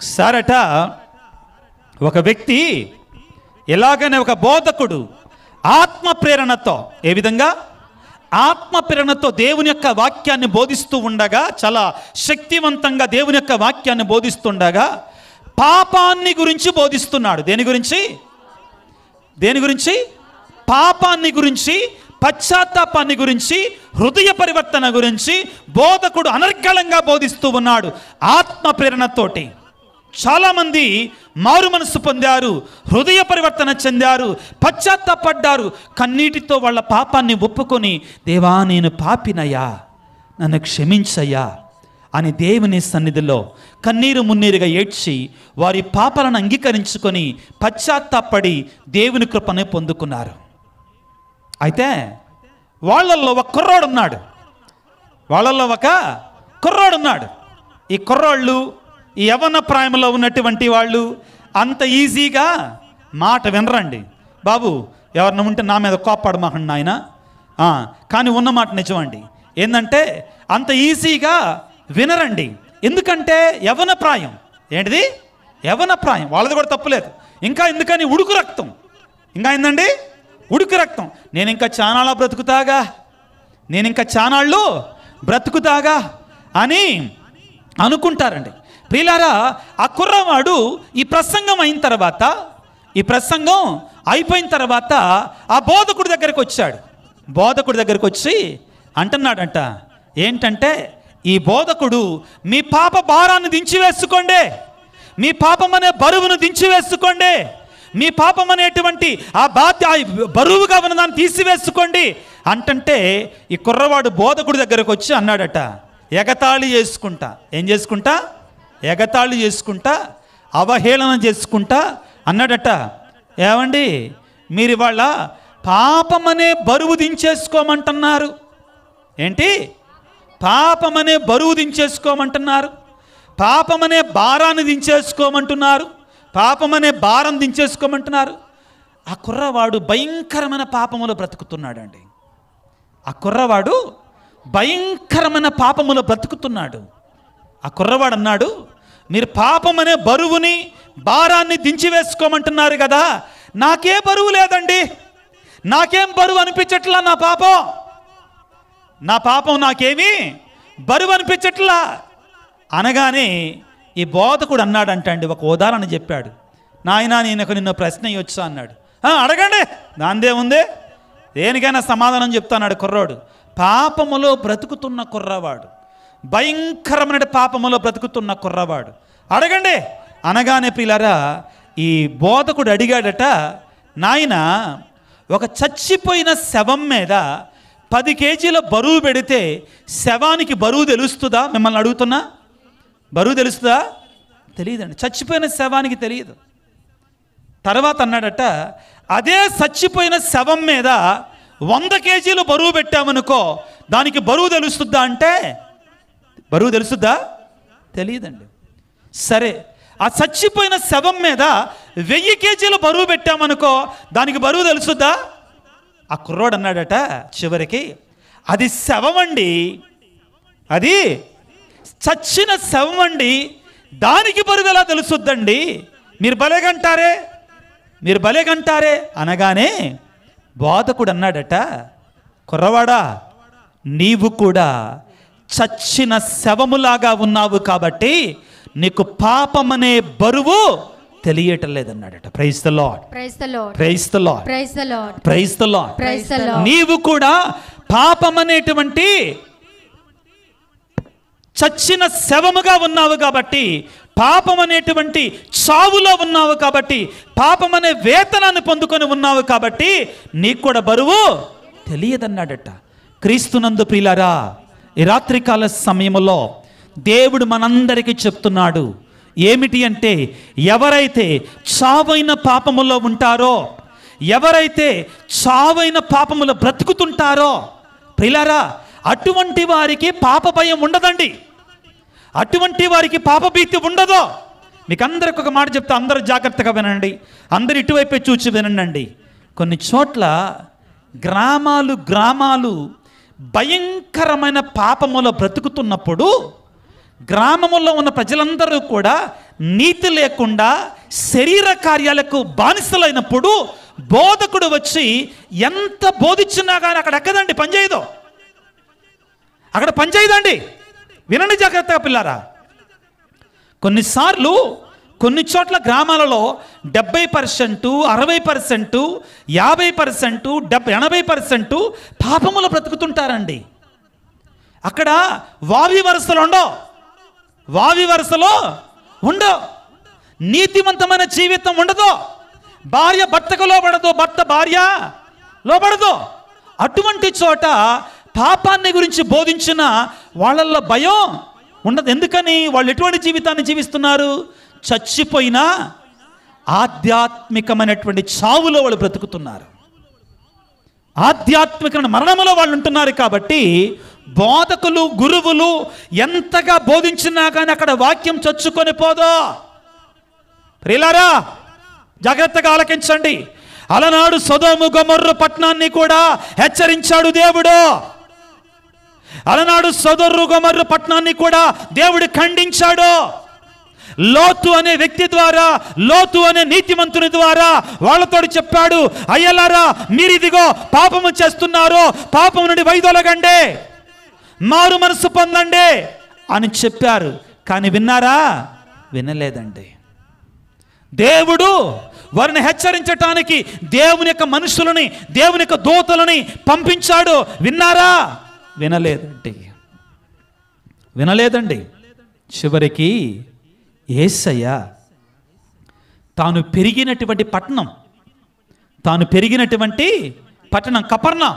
ఒకసారట ఒక వ్యక్తి ఎలాగనే ఒక బోధకుడు ఆత్మ ప్రేరణతో, ఏ విధంగా ఆత్మ ప్రేరణతో దేవుని యొక్క వాక్యాన్ని బోధిస్తూ ఉండగా, చాలా శక్తివంతంగా దేవుని యొక్క వాక్యాన్ని బోధిస్తుండగా పాపాన్ని గురించి బోధిస్తున్నాడు. దేని గురించి పాపాన్ని గురించి, పశ్చాత్తాపాన్ని గురించి, హృదయ పరివర్తన గురించి బోధకుడు అనర్గళంగా బోధిస్తూ ఉన్నాడు ఆత్మ ప్రేరణతోటి. చాలామంది మారు మనసు పొందారు, హృదయ పరివర్తన చెందారు, పశ్చాత్తాపడ్డారు. కన్నీటితో వాళ్ళ పాపాన్ని ఒప్పుకొని, దేవా నేను పాపినయ్యా, నన్ను క్షమించయ్యా అని దేవుని సన్నిధిలో కన్నీరు మున్నీరుగా ఏడ్చి వారి పాపాలను అంగీకరించుకొని పశ్చాత్తాపడి దేవుని కృపను పొందుకున్నారు. అయితే వాళ్ళల్లో ఒక కుర్రోడున్నాడు. ఈ కుర్రోళ్ళు, ఈ యవ్వన ప్రాయంలో ఉన్నటువంటి వాళ్ళు అంత ఈజీగా మాట వినరండి. బాబు ఎవరిన ఉంటే నా మీద కోప్పడమాకండి నాయన, కానీ ఉన్న మాట నిజమండి. ఏంటంటే అంత ఈజీగా వినరండి. ఎందుకంటే యవ్వన ప్రాయం. ఏంటిది? యవ్వన ప్రాయం. వాళ్ళది కూడా తప్పులేదు. ఇంకా ఎందుకని ఉడుకు రక్తం. ఇంకా ఏందండి? ఉడుకు రక్తం. నేను ఇంకా చానాళ్ళు బ్రతుకుతాగా అని అనుకుంటారండి. ప్రియులారా, ఆ కుర్రవాడు ఈ ప్రసంగం అయిపోయిన తర్వాత ఆ బోధకుడి దగ్గరికి వచ్చాడు. బోధకుడి దగ్గరికి వచ్చి అంటున్నాడంట, ఏంటంటే ఈ బోధకుడు, మీ పాప భారాన్ని దించివేసుకోండి, మీ పాపం అనే బరువును దించివేసుకోండి, మీ పాపం అనేటువంటి ఆ బరువుగా ఉన్నదాన్ని తీసివేసుకోండి అంటంటే ఈ కుర్రవాడు బోధకుడి దగ్గరకు వచ్చి అన్నాడట, ఎగతాళి చేసుకుంటా, ఎగతాళి చేసుకుంటా, అవహేళన చేసుకుంటా అన్నాడట, ఏమండి మీరు ఇవాళ పాపం అనే బరువు దించేసుకోమంటున్నారు. ఏంటి? పాపం అనే బరువు దించేసుకోమంటున్నారు, పాపం అనే భారాన్ని దించేసుకోమంటున్నారు, పాపం అనే భారం దించేసుకోమంటున్నారు. ఆ కుర్రవాడు భయంకరమైన పాపములో బ్రతుకుతున్నాడండి. ఆ కుర్రవాడు ఆ కుర్రవాడు అన్నాడు, మీరు పాపం అనే బరువుని భారాన్ని దించివేసుకోమంటున్నారు కదా, నాకే బరువు లేదండి, నాకేం బరువు అనిపించట్లా, నా పాపం నాకేమీ బరువు అనిపించట్లా అనగానే ఈ బోధకుడు అన్నాడంటండి, ఒక ఉదాహరణ చెప్పాడు. నాయనా నిన్ను ప్రశ్న ఇవ్వచ్చా అన్నాడు. అడగండి, దాందేముంది, దేనికైనా సమాధానం చెప్తాన్నాడు కుర్రాడు. పాపములో బ్రతుకుతున్న కుర్రవాడు, భయంకరమైన పాపములో బ్రతుకుతున్న కుర్రవాడు, అడగండి అనగానే ప్రియులారా ఈ బోధకుడు అడిగాడట, నాయన ఒక చచ్చిపోయిన శవం మీద 10 కేజీల బరువు పెడితే శవానికి బరువు తెలుస్తుందా? మిమ్మల్ని అడుగుతున్నా, బరువు తెలుస్తుందా? తెలియదండి. చచ్చిపోయిన శవానికి తెలియదు. తర్వాత అన్నాడట, అదే చచ్చిపోయిన శవం మీద 100 కేజీలు బరువు పెట్టామనుకో, దానికి బరువు తెలుస్తుందా అంటే బరువు తెలుస్తుందా? తెలియదండి. సరే, ఆ చచ్చిపోయిన శవం మీద 1000 కేజీలు బరువు పెట్టామనుకో, దానికి బరువు తెలుస్తుందా? ఆ కుర్రోడు అన్నాడట చివరికి, అది శవం అండి, అది చచ్చిన శవం అండి, దానికి బరువు ఎలా తెలుస్తుందండి, మీరు భలేగంటారే అనగానే బోధకుడు అన్నాడట, కుర్రవాడా నీవు కూడా చచ్చిన శవములాగా ఉన్నావు కాబట్టి నీకు పాపం అనే బరువు తెలియటం లేదన్నాడట. Praise the Lord, praise the Lord, praise the Lord, praise the Lord, praise the Lord, praise the Lord. నీవు కూడా పాపం అనేటువంటి చచ్చిన శవముగా ఉన్నావు కాబట్టి, పాపం అనేటువంటి చావులో ఉన్నావు కాబట్టి, పాపం అనే వేతనాన్ని పొందుకొని ఉన్నావు కాబట్టి నీకు కూడా బరువు తెలియదన్నాడట. క్రీస్తునందు ప్రియులారా, ఈ రాత్రికాల సమయంలో దేవుడు మనందరికీ చెప్తున్నాడు, ఏమిటి అంటే ఎవరైతే చావైన పాపములో ఉంటారో, ఎవరైతే చావైన పాపములో బ్రతుకుతుంటారో ప్రియులారా, అటువంటి వారికి పాప భయం ఉండదండి, అటువంటి వారికి పాపభీతి ఉండదు. మీకు అందరికి ఒక మాట చెప్తే అందరూ జాగ్రత్తగా వినండి, అందరు ఇటువైపే చూచి వినండి. కొన్ని చోట్ల గ్రామాలు భయంకరమైన పాపములో బ్రతుకుతున్నప్పుడు గ్రామములో ఉన్న ప్రజలందరూ కూడా నీతి లేకుండా శరీర కార్యాలకు బానిసలైనప్పుడు బోధకుడు వచ్చి ఎంత బోధించినా కానీ అక్కడ ఎక్కదండి, పనిచేయదు. అక్కడ పనిచేయదండి. వినండి జాగ్రత్తగా పిల్లారా. కొన్నిసార్లు కొన్ని చోట్ల గ్రామాలలో 70%, 60%, 50%, 80% పాపములు బ్రతుకుతుంటారండి. అక్కడ వావి వరుసలు ఉండవు. నీతివంతమైన జీవితం ఉండదు. భార్య భర్తకు లోబడదు, భర్త భార్య లోబడదు. అటువంటి చోట పాపాన్ని గురించి బోధించిన వాళ్ళల్లో భయం ఉండదు. ఎందుకని? వాళ్ళు ఎటువంటి జీవితాన్ని జీవిస్తున్నారు? చచ్చిపోయినా ఆధ్యాత్మికమైనటువంటి చావులో వాళ్ళు బ్రతుకుతున్నారు. ఆధ్యాత్మికమైన మరణములో వాళ్ళు ఉంటున్నారు. కాబట్టి బోధకులు, గురువులు ఎంతగా బోధించినా కానీ అక్కడ వాక్యం చొచ్చుకొని పోదో. ప్రియులారా, జాగ్రత్తగా ఆలకించండి. అలనాడు సొదొమ గొమొర్రా పట్టణాన్ని కూడా హెచ్చరించాడు దేవుడు. అలనాడు సొదొమ గొమొర్రా పట్టణాన్ని కూడా దేవుడు ఖండించాడు. లోతు అనే వ్యక్తి ద్వారా, లోతు అనే నీతిమంతుని ద్వారా వాళ్ళతో చెప్పాడు, అయ్యలారా మీరిదిగో పాపము చేస్తున్నారు, పాపము నుండి వైదొలగండి, మారు మనసు పొందండి అని చెప్పారు. కానీ విన్నారా? వినలేదండి. దేవుడు వారిని హెచ్చరించటానికి దేవుని యొక్క మనుషులని, దేవుని యొక్క దూతలని పంపించాడు. విన్నారా? వినలేదండి. చివరికి యేసయ్య తాను పెరిగినటువంటి పట్టణం కపర్నాం.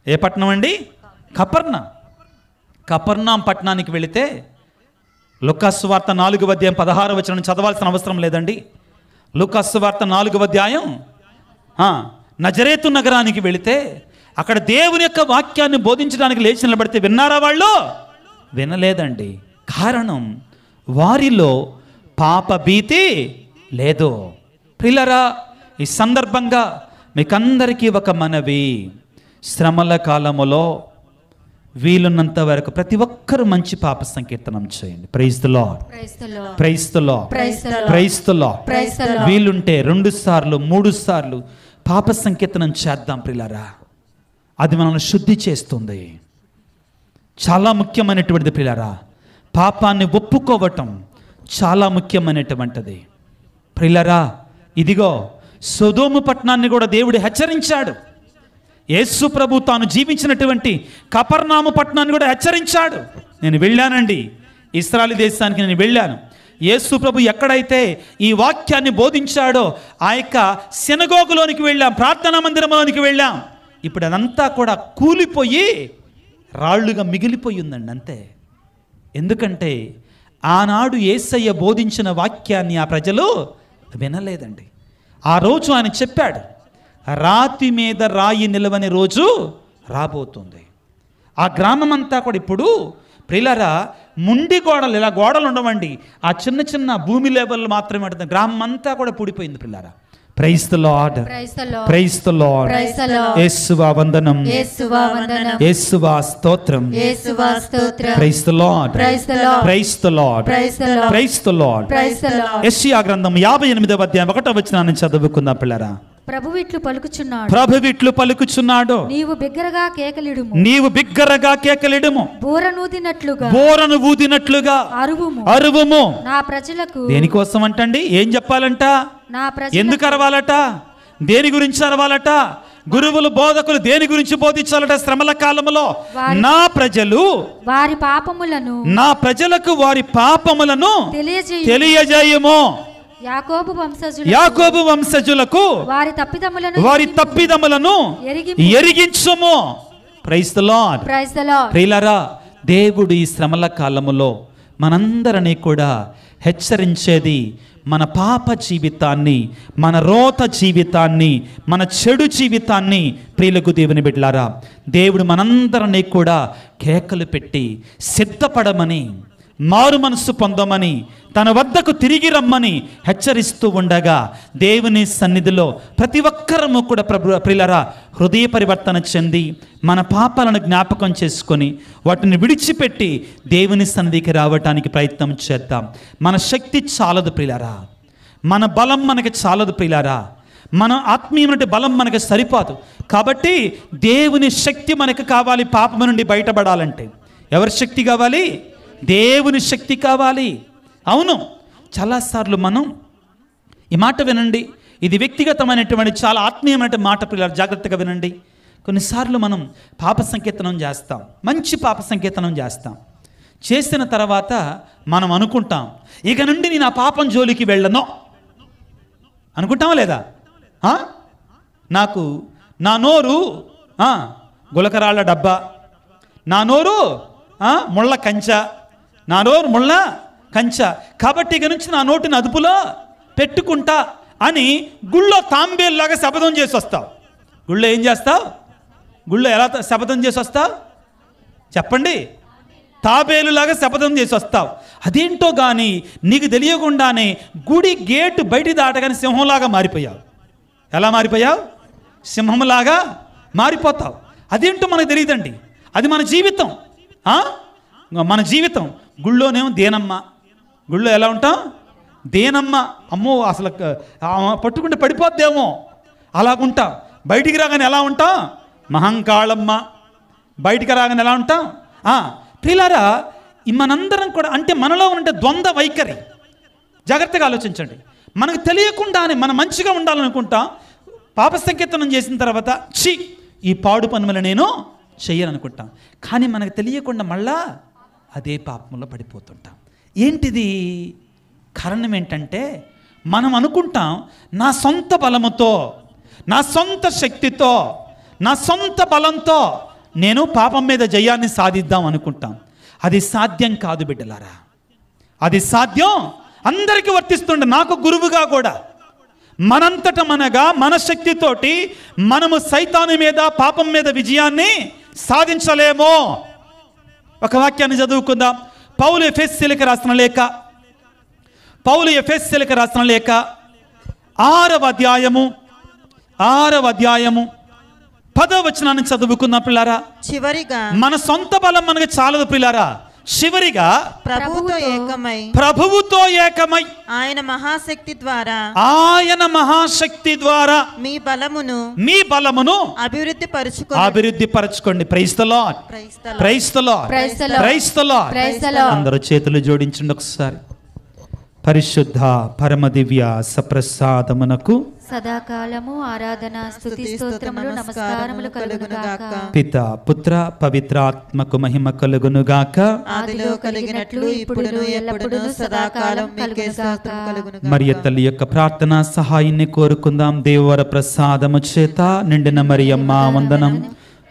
ఏ పట్టణం అండి? కపర్నాం పట్టణానికి వెళితే లూకాసు వార్త 4వ అధ్యాయం 16వ వచనం చదవాల్సిన అవసరం లేదండి. లూకాసు వార్త 4వ అధ్యాయం నజరేతు నగరానికి వెళితే అక్కడ దేవుని యొక్క వాక్యాన్ని బోధించడానికి లేచి నిలబడితే విన్నారా? వాళ్ళు వినలేదండి. కారణం వారిలో పాప భీతి లేదు. ప్రియులారా, ఈ సందర్భంగా మీకందరికీ ఒక మనవి. శ్రమల కాలములో వీలున్నంత వరకు ప్రతి ఒక్కరూ మంచి పాప సంకీర్తనం చేయండి. Praise the Lord, praise the Lord, praise the Lord. వీలుంటే 2 సార్లు 3 సార్లు పాప సంకీర్తనం చేద్దాం ప్రియులారా. అది మనల్ని శుద్ధి చేస్తుంది. చాలా ముఖ్యమైనటువంటిది ప్రియులారా. పాపాన్ని ఒప్పుకోవటం చాలా ముఖ్యమైనటువంటిది ప్రియులారా. ఇదిగో సొదొమ పట్టణాన్ని కూడా దేవుడు హెచ్చరించాడు. యేసు ప్రభు తాను జీవించినటువంటి కపర్నాము పట్టణాన్ని కూడా హెచ్చరించాడు. నేను వెళ్ళానండి, ఇశ్రాయేలు దేశానికి నేను వెళ్ళాను. యేసు ప్రభు ఎక్కడైతే ఈ వాక్యాన్ని బోధించాడో ఆ యొక్క సినగోగులోనికి వెళ్ళాం, ప్రార్థనా మందిరంలోనికి వెళ్ళాం. ఇప్పుడు అదంతా కూడా కూలిపోయి రాళ్ళుగా మిగిలిపోయి ఉందండి, అంతే. ఎందుకంటే ఆనాడు యేసయ్య బోధించిన వాక్యాన్ని ఆ ప్రజలు వినలేదండి. ఆ రోజు ఆయన చెప్పాడు, రాతి మీద రాయి నిలవని రోజు రాబోతుంది. ఆ గ్రామం అంతా కూడా ఇప్పుడు ప్రియులారా ముండి గోడలు, ఇలా గోడలు ఉండవండి, ఆ చిన్న చిన్న భూమి లెవెల్ మాత్రమే ఉంటుంది. గ్రామం అంతా కూడా పూడిపోయింది ప్రియులారా. Praise the Lord, praise the Lord. యేసువా వందనం, యేసువా స్తోత్రం, praise the Lord, praise the Lord, praise the Lord. యెషయా గ్రంథం 58వ అధ్యాయం 1వ వచనాన్ని చదువుకుందాం పిల్లరా. ప్రభువు ఇట్లు పలుకుచున్నాడు, నీవు బిగ్గరగా కేకలిడుము, బూరను ఊదినట్లుగా అరువుము. నా ప్రజలకు దేనికోసం అంటండి? ఏం చెప్పాలంట? ఎందుకు అరవాలట? దేని గురించి అరవాలట? గురువులు, బోధకులు దేని గురించి బోధించాలట? శ్రమల కాలములో నా ప్రజలకు వారి పాపములను తెలియజేయము. యాకోబు వంశజులకు వారి తప్పిదములను ఎరిగించుము. Praise the Lord. ప్రియులారా, దేవుడు ఈ శ్రమల కాలములో మనందరినీ కూడా హెచ్చరించేది మన పాప జీవితాన్ని, మన రోత జీవితాన్ని, మన చెడు జీవితాన్ని. ప్రియులకు దేవుని బిడ్డలారా, దేవుడు మనందరినీ కూడా కేకలు పెట్టి సిద్ధపడమని, మారు మనసు పొందమని, తన వద్దకు తిరిగి రమ్మని హెచ్చరిస్తూ ఉండగా దేవుని సన్నిధిలో ప్రతి ఒక్కరము కూడా ప్రియులారా హృదయ పరివర్తన చెంది మన పాపాలను జ్ఞాపకం చేసుకొని వాటిని విడిచిపెట్టి దేవుని సన్నిధికి రావటానికి ప్రయత్నం చేద్దాం. మన శక్తి చాలదు ప్రియులారా, మన బలం మనకి చాలదు ప్రియులారా, మన ఆత్మీయమైన బలం మనకు సరిపోదు. కాబట్టి దేవుని శక్తి మనకు కావాలి. పాపం నుండి బయటపడాలంటే ఎవరి శక్తి కావాలి? దేవుని శక్తి కావాలి. అవును, చాలాసార్లు మనం ఈ మాట వినండి, ఇది వ్యక్తిగతమైనటువంటి చాలా ఆత్మీయమైన మాట పిల్లలు, జాగ్రత్తగా వినండి. కొన్నిసార్లు మనం పాప సంకీర్తనం చేస్తాం, మంచి పాప సంకీర్తనం చేస్తాం. చేసిన తర్వాత మనం అనుకుంటాం, ఇక నుండి నేను ఆ పాపం జోలికి వెళ్ళను అనుకుంటామా లేదా? నాకు నా నోరు గులకరాళ్ళ డబ్బా, నా నోరు ముళ్ళ కంచ, నా నోరు ముళ్ళ కంచ, కాబట్టి ఇక నుంచి నా నోటిని అదుపులో పెట్టుకుంటా అని గుళ్ళో తాంబేలులాగా శపథం చేసి వస్తావు. గుళ్ళో ఏం చేస్తావు? గుళ్ళో ఎలా శపథం చేసి వస్తావు చెప్పండి? తాబేలులాగా శపథం చేసి వస్తావు. అదేంటో కానీ నీకు తెలియకుండానే గుడి గేటు బయట దాటగానే సింహంలాగా మారిపోయావు. ఎలా మారిపోయావు? సింహంలాగా మారిపోతావు. అదేంటో మనకు తెలియదండి, అది మన జీవితం. మన జీవితం గుళ్ళోనేమో దేనమ్మ, గుళ్ళో ఎలా ఉంటాం? దేనమ్మ, అమ్మో అసలు పట్టుకుంటే పడిపోద్దేమో అలాగుంటాం. బయటికి రాగానే ఎలా ఉంటాం? మహంకాళమ్మ. బయటికి రాగానే ఎలా ఉంటాం? పిల్లరా, మనందరం కూడా అంటే మనలో ఉండే ద్వంద్వ వైఖరి. జాగ్రత్తగా ఆలోచించండి. మనకు తెలియకుండానే మనం మంచిగా ఉండాలనుకుంటాం, పాప సంకీర్తనం చేసిన తర్వాత ఈ పాడు పనులు నేను చెయ్యననుకుంటాం. కానీ మనకు తెలియకుండా మళ్ళా అదే పాపంలో పడిపోతుంటాం. ఏంటిది? కారణం ఏంటంటే మనం అనుకుంటాం నా సొంత బలముతో, నా సొంత శక్తితో, నా సొంత బలంతో నేను పాపం మీద జయాన్ని సాధిద్దాం అనుకుంటాం. అది సాధ్యం కాదు బిడ్డలారా. అది సాధ్యం అందరికీ వర్తిస్తుండే, నాకు గురువుగా కూడా. మనంతట మనగా మన శక్తితోటి మనము సైతాను మీద, పాపం మీద విజయాన్ని సాధించలేమో. ఒక వాక్యాన్ని చదువుకుందాం. పౌలు ఎఫెసీయులకు రాసిన లేఖ 6వ అధ్యాయము 10వ వచనాన్ని చదువుకుందాం పిల్లారా. చివరిగా మన సొంత బలం మనకు చాలదు పిల్లారా. చివరిగా ప్రభువుతో ఏకమై ఆయన మహాశక్తి ద్వారా మీ బలమును అభివృద్ధి పరచుకోండి. Praise the Lord, praise the Lord, praise the Lord. అందరూ చేతులు జోడించండి ఒకసారి. పరిశుద్ధ పరమ దివ్య సప్రసాదమునకు సదాకాలము ఆరాధన స్తుతి స్తోత్రములు నమస్కారములు కలుగునుగాక. పిత పుత్ర పవిత్రాత్మకు మహిమ కలుగునుగాక. ఆదిలో కలిగినట్లు ఇప్పుడును ఎల్లప్పుడూ సదాకాలం మీకే స్తోత్రం కలుగునుగాక. మరియ తల్లి యొక్క ప్రార్థనా సహాయాన్ని కోరుకుందాం. దేవవర ప్రసాదము చేత నిండిన మరియమ్మ వందనం.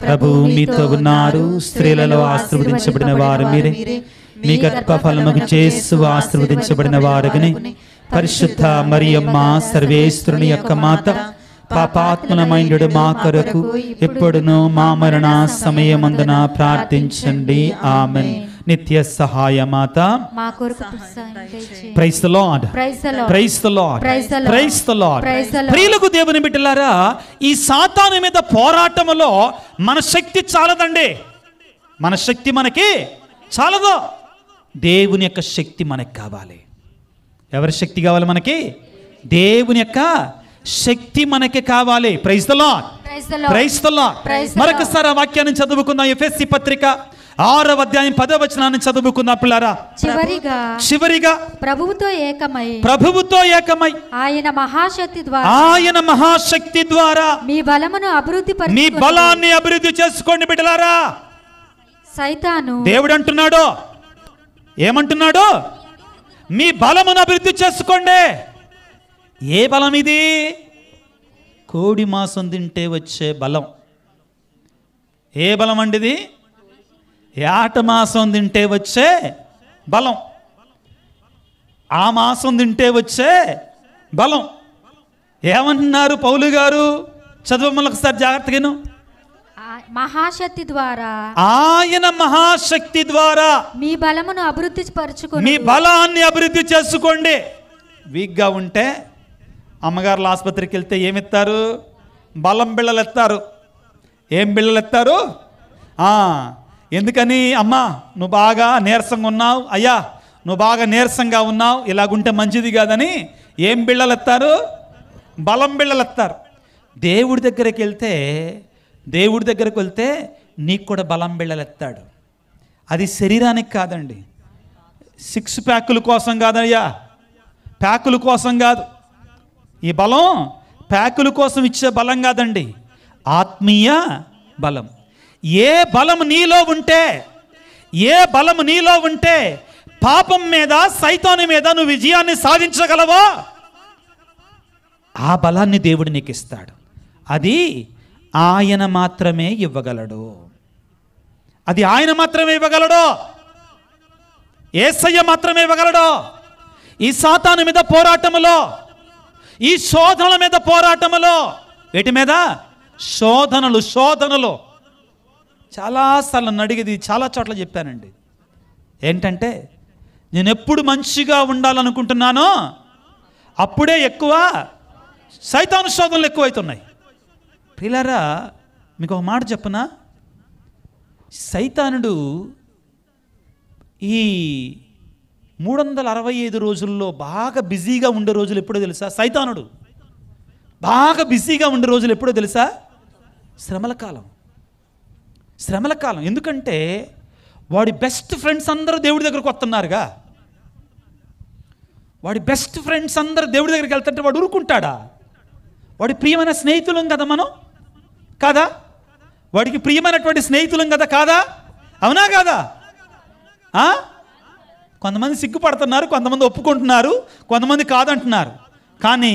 ప్రభువు మీతో ఉన్నారు, స్త్రీలలో ఆశీర్వదించబడిన వారు మీరే, మీ గర్భఫలముకు యేసు ఆశీర్వదించబడిన వారుగని. పరిశుద్ధ మరియమ్మ సర్వేశ్వరుని యొక్క మాత, పాపాత్మనమైండు మా కొరకు ఇప్పుడును మా మరణ సమయమందున ప్రార్థించండి. ఆమేన్. నిత్య సహాయ మాత మా కొరకు praise the Lord, praise the Lord, praise the Lord. ప్రియులకు దేవుని బిడ్డలారా, ఈ సాతాను మీద పోరాటములో మన శక్తి చాలదండి. మన శక్తి మనకి చాలదు. దేవుని యొక్క శక్తి మనకి కావాలి. ఎవరి శక్తి కావాలి మనకి? దేవుని యొక్క శక్తి మనకి కావాలి. Praise the Lord, praise the Lord. మరొకసారి ఆ వాక్యాన్ని చదువుకుందాం. ఎఫెసీ పత్రిక 6వ అధ్యాయం 10వ వచనాన్ని చదువుకుందాం పిల్లారా. చివరిగా ప్రభువుతో ఏకమై ఆయన మహాశక్తి ద్వారా మీ బలాన్ని అభివృద్ధి చేసుకోండి బిడ్డలారా. సైతాను దేవుడు అంటున్నాడు, ఏమంటున్నాడు? మీ బలమును అభివృద్ధి చేసుకోండి. ఏ బలం ఇది? కోడి మాంసం తింటే వచ్చే బలం. ఏ బలం అండి ఇది? యాట మాంసం తింటే వచ్చే బలం, ఆ మాంసం తింటే వచ్చే బలం. ఏమంటున్నారు పౌలు గారు? చదువు ఒకసారి జాగ్రత్తగాను. మహాశక్తి ద్వారా, ఆయన మహాశక్తి ద్వారా మీ బలమును అభివృద్ధి పరచుకోండి. మీ బలాన్ని అభివృద్ధి చేసుకోండి. వీక్గా ఉంటే అమ్మగారుల ఆసుపత్రికి వెళ్తే ఏమిస్తారు? బలం బిళ్ళలు ఎత్తారు. ఏం బిళ్ళలు ఎత్తారు? ఎందుకని? అమ్మా నువ్వు బాగా నీరసంగా ఉన్నావు, అయ్యా నువ్వు బాగా నీరసంగా ఉన్నావు, ఇలాగుంటే మంచిది కాదని ఏం బిళ్ళలు ఎత్తారు? బలం బిళ్ళలు ఎత్తారు. దేవుడి దగ్గరికి వెళ్తే నీకు కూడా బలం బిళ్ళలు ఎత్తాడు. అది శరీరానికి కాదండి, 6 ప్యాకుల కోసం కాదయ్యా, ప్యాకుల కోసం కాదు. ఈ బలం ప్యాకుల కోసం ఇచ్చే బలం కాదండి, ఆత్మీయ బలం. ఏ బలం నీలో ఉంటే పాపం మీద, సైతాను మీద నువ్వు విజయాన్ని సాధించగలవో ఆ బలాన్ని దేవుడు నీకు ఇస్తాడు. అది ఆయన మాత్రమే ఇవ్వగలడు. యేసయ్య మాత్రమే ఇవ్వగలడు. ఈ సాతాను మీద పోరాటములో, ఈ శోధనల మీద పోరాటములో, వీటి మీద శోధనలు చాలాసార్లు నన్ను అడిగేది, చాలా చోట్ల చెప్పానండి. ఏంటంటే నేను ఎప్పుడు మంచిగా ఉండాలనుకుంటున్నానో అప్పుడే ఎక్కువ సైతాను శోధనలు ఎక్కువైతున్నాయి. ప్రియులారా, మీకు ఒక మాట చెప్పనా? సైతానుడు ఈ 365 రోజుల్లో బాగా బిజీగా ఉండే రోజులు ఎప్పుడో తెలుసా? సైతానుడు బాగా బిజీగా ఉండే రోజులు ఎప్పుడో తెలుసా? శ్రమల కాలం. ఎందుకంటే వాడి బెస్ట్ ఫ్రెండ్స్ అందరూ దేవుడి దగ్గరకు వస్తున్నారుగా. వాడి బెస్ట్ ఫ్రెండ్స్ అందరూ దేవుడి దగ్గరికి వెళ్తుంటే వాడు ఊరుకుంటాడా? వాడి ప్రియమైన స్నేహితులం కదా మనం, కాదా? వాడికి ప్రియమైనటువంటి స్నేహితులం కదా, కాదా? అవునా కాదా? కొంతమంది సిగ్గుపడుతున్నారు, కొంతమంది ఒప్పుకుంటున్నారు, కొంతమంది కాదంటున్నారు. కానీ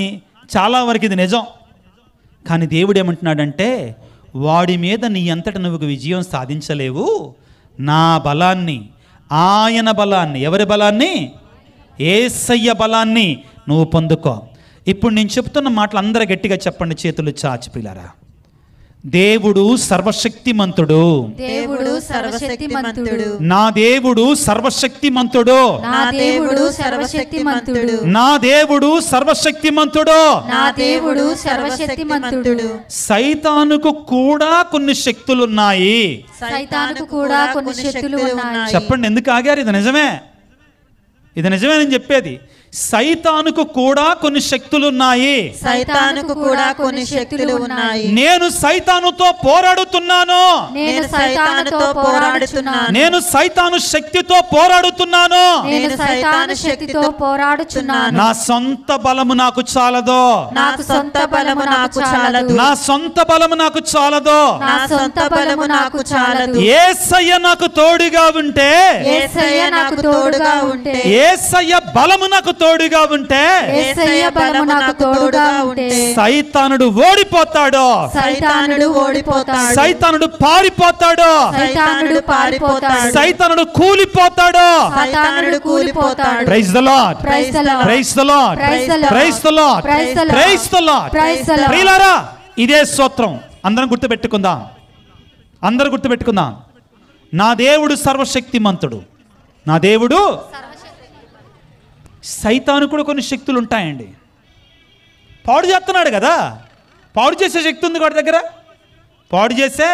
చాలా వరకు ఇది నిజం. కానీ దేవుడు ఏమంటున్నాడంటే, వాడి మీద నీ అంతట నువ్వు విజయం సాధించలేవు. నా బలాన్ని, ఆయన బలాన్ని, ఎవరి బలాన్ని? యేసయ్య బలాన్ని నువ్వు పొందుకో. ఇప్పుడు నేను చెప్తున్న మాటలు అందరూ గట్టిగా చెప్పండి, చేతులు చాచి పిల్లరా. దేవుడు సర్వశక్తిమంతుడు. దేవుడు సర్వశక్తిమంతుడు. నా దేవుడు సర్వశక్తిమంతుడు. నా దేవుడు సర్వశక్తిమంతుడు. నా దేవుడు సర్వశక్తిమంతుడు. నా దేవుడు సర్వశక్తిమంతుడు. సైతానుకు కూడా కొన్ని శక్తులు ఉన్నాయి. సైతానుకు కూడా కొన్ని శక్తులు ఉన్నాయి. చెప్పండి, ఎందుకు ఆగారు? ఇది నిజమే నేను చెప్పేది. సైతానుకు కూడా కొన్ని శక్తులు ఉన్నాయి. సైతానుకు కూడా కొన్ని శక్తులు ఉన్నాయి. నేను సైతానుతో పోరాడుతున్నాను. నేను సైతానుతో పోరాడుతున్నాను. నేను సైతాను శక్తితో పోరాడుతున్నాను. నేను సైతాను శక్తితో పోరాడుచున్నాను. నా సొంత బలము నాకు చాలదు. నాకు సొంత బలము నాకు చాలదు. నా సొంత బలము నాకు చాలదు. నా సొంత బలము నాకు చాలదు. యేసయ్య నాకు తోడుగా ఉంటే, యేసయ్య నాకు తోడుగా ఉంటే, యేసయ్య బలము నాకు తోడుగా ఉంటే, యేసయ్య బలము నాకు తోడుగా ఉంటే, సైతానుడు ఓడిపోతాడు. సైతానుడు ఓడిపోతాడు. సైతానుడు పారిపోతాడు. సైతానుడు పారిపోతాడు. సైతానుడు కూలిపోతాడు. సైతానుడు కూలిపోతాడు. Praise the Lord. Praise the Lord. Praise the Lord. Praise the Lord. Praise the Lord. Praise the Lord. Praise the Lord. Praise the Lord. ప్రియులారా, ఇదే స్తోత్రం అందరం గుర్తుపెట్టుకుందాం. అందరూ గుర్తుపెట్టుకుందాం. నా దేవుడు సర్వశక్తిమంతుడు. నా దేవుడు. సైతాను కూడా కొన్ని శక్తులు ఉంటాయండి. పాడు చేస్తున్నాడు కదా, పాడు చేసే శక్తి ఉంది వాడి దగ్గర. పాడు చేసే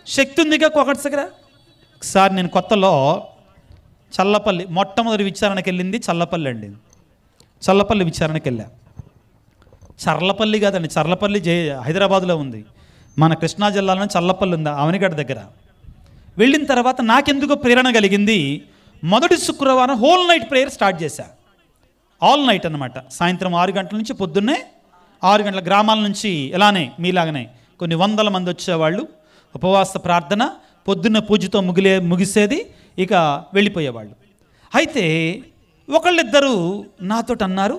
శక్తి ఉంది ఒకటి దగ్గర. ఒకసారి నేను కొత్తలో చల్లపల్లి మొట్టమొదటి విచారణకి వెళ్ళింది చల్లపల్లి అండి. చల్లపల్లి విచారణకి వెళ్ళా. చర్లపల్లి కాదండి, చర్లపల్లి హైదరాబాద్లో ఉంది. మన కృష్ణా జిల్లాలో చల్లపల్లి ఉంది, అవనిగడ్డ దగ్గర. వెళ్ళిన తర్వాత నాకెందుకో ప్రేరణ కలిగింది. మొదటి శుక్రవారం హోల్ నైట్ ప్రేయర్ స్టార్ట్ చేశా. ఆల్ నైట్ అన్నమాట. సాయంత్రం 6 గంటల నుంచి పొద్దున్నే 6 గంటల గ్రామాల నుంచి ఇలానే మీలాగనే కొన్ని వందల మంది వచ్చేవాళ్ళు. ఉపవాస ప్రార్థన, పొద్దున్న పూజతో ముగిసేది, ఇక వెళ్ళిపోయేవాళ్ళు. అయితే ఒకళ్ళిద్దరు నాతో అన్నారు,